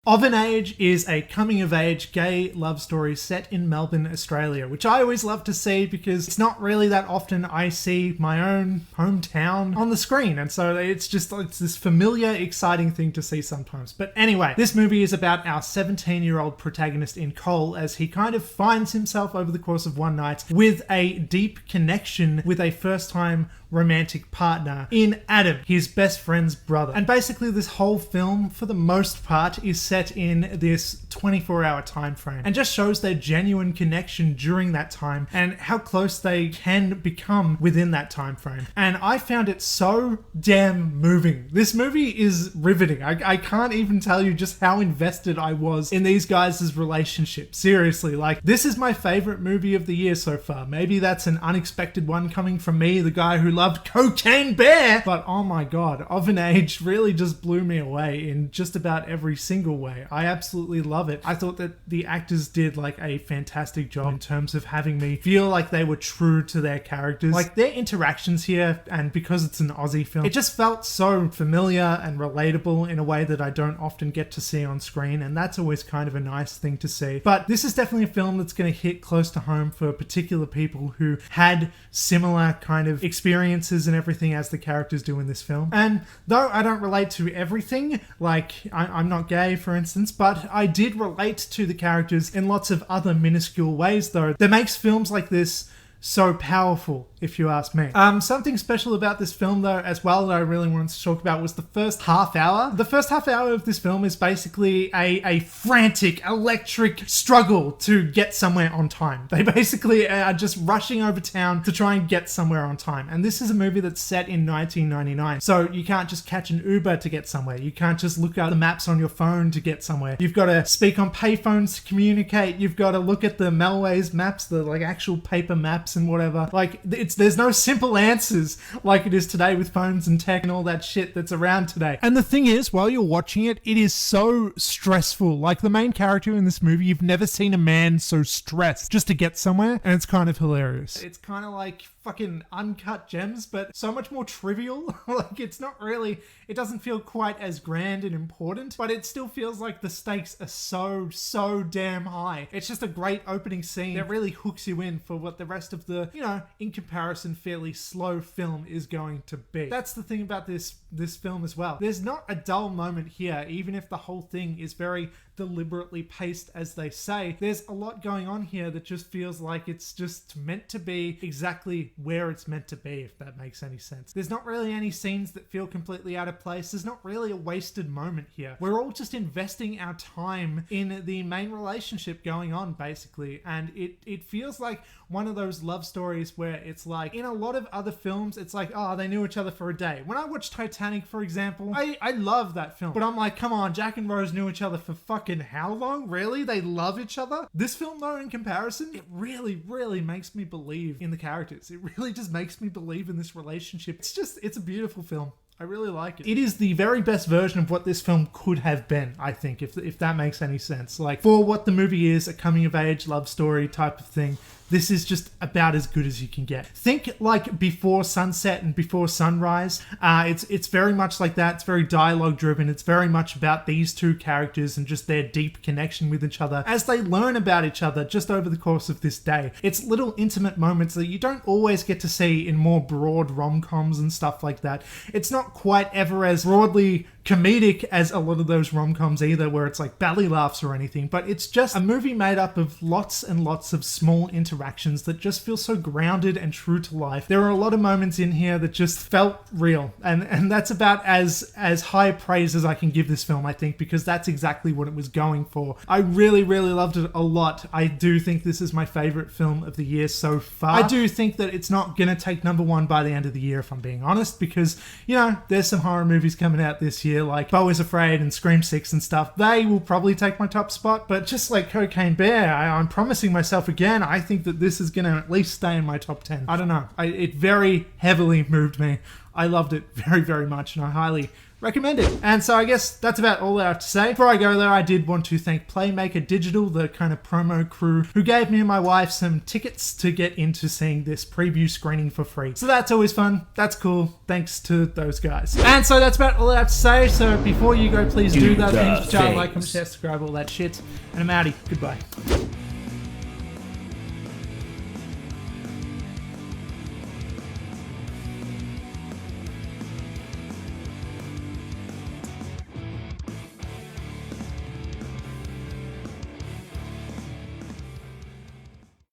Of an Age is a coming-of-age gay love story set in Melbourne, Australia, which I always love to see because it's not really that often I see my own hometown on the screen, and so it's this familiar, exciting thing to see sometimes. But anyway, this movie is about our 17-year-old protagonist in Cole as he kind of finds himself over the course of one night with a deep connection with a first-time romantic partner in Adam, his best friend's brother. And basically this whole film, for the most part, is set in this 24-hour time frame and just shows their genuine connection during that time and how close they can become within that time frame. And I found it so damn moving. This movie is riveting. I can't even tell you just how invested I was in these guys' relationship. Seriously, like, this is my favorite movie of the year so far. Maybe that's an unexpected one coming from me, the guy who loved Cocaine Bear, but oh my god, Of an Age really just blew me away in just about every single way. I absolutely love it. I thought that the actors did like a fantastic job in terms of having me feel like they were true to their characters. Like their interactions here, and because it's an Aussie film, it just felt so familiar and relatable in a way that I don't often get to see on screen, and that's always kind of a nice thing to see. But this is definitely a film that's going to hit close to home for particular people who had similar kind of experiences and everything as the characters do in this film. And though I don't relate to everything, like I'm not gay for instance, but I did relate to the characters in lots of other minuscule ways though, that makes films like this so powerful, if you ask me. Something special about this film though as well that I really wanted to talk about was the first half hour. The first half hour of this film is basically a frantic, electric struggle to get somewhere on time. They basically are just rushing over town to try and get somewhere on time. And this is a movie that's set in 1999. So you can't just catch an Uber to get somewhere. You can't just look at the maps on your phone to get somewhere. You've got to speak on payphones to communicate. You've got to look at the Melways maps, the like actual paper maps and whatever. Like there's no simple answers like it is today with phones and tech and all that shit that's around today. And the thing is, while you're watching it, it is so stressful. Like the main character in this movie, you've never seen a man so stressed just to get somewhere, and it's kind of hilarious. It's kind of like fucking Uncut Gems, but so much more trivial. Like it's not really, it doesn't feel quite as grand and important, but it still feels like the stakes are so damn high. It's just a great opening scene that really hooks you in for what the rest of the, you know, in comparison, fairly slow film is going to be. That's the thing about this film as well. There's not a dull moment here, even if the whole thing is very deliberately paced, as they say. There's a lot going on here that just feels like it's just meant to be exactly where it's meant to be, if that makes any sense. There's not really any scenes that feel completely out of place. There's not really a wasted moment here. We're all just investing our time in the main relationship going on, basically, and it feels like one of those love stories where it's like, in a lot of other films, it's like, oh, they knew each other for a day. When I watch Titanic, for example, I love that film, but I'm like, come on, Jack and Rose knew each other for fucking how long? Really? They love each other? This film, though, in comparison, it really, really makes me believe in the characters. It really just makes me believe in this relationship. It's a beautiful film. I really like it. It is the very best version of what this film could have been, I think, if that makes any sense. Like, for what the movie is, a coming-of-age love story type of thing, this is just about as good as you can get. Think like Before Sunset and Before Sunrise. It's very much like that. It's very dialogue driven. It's very much about these two characters and just their deep connection with each other as they learn about each other just over the course of this day. It's little intimate moments that you don't always get to see in more broad rom-coms and stuff like that. It's not quite ever as broadly comedic as a lot of those rom-coms either, where it's like belly laughs or anything, but it's just a movie made up of lots and lots of small interactions that just feel so grounded and true to life. There are a lot of moments in here that just felt real, and that's about as high praise as I can give this film, I think, because that's exactly what it was going for. I really, really loved it a lot. I do think this is my favorite film of the year so far. I do think that it's not gonna take number one by the end of the year, if I'm being honest, because, you know, there's some horror movies coming out this year, like Beau is Afraid and Scream 6 and stuff. They will probably take my top spot, but just like Cocaine Bear, I'm promising myself again, I think that this is going to at least stay in my top 10. I don't know. It very heavily moved me. I loved it very, very much, and I highly recommended. And so I guess that's about all I have to say. Before I go there, I did want to thank Playmaker Digital, the kind of promo crew, who gave me and my wife some tickets to get into seeing this preview screening for free. So that's always fun. That's cool. Thanks to those guys. And so that's about all I have to say. So before you go, please do those things. Like, comment, share, subscribe, all that shit. And I'm outie. Goodbye.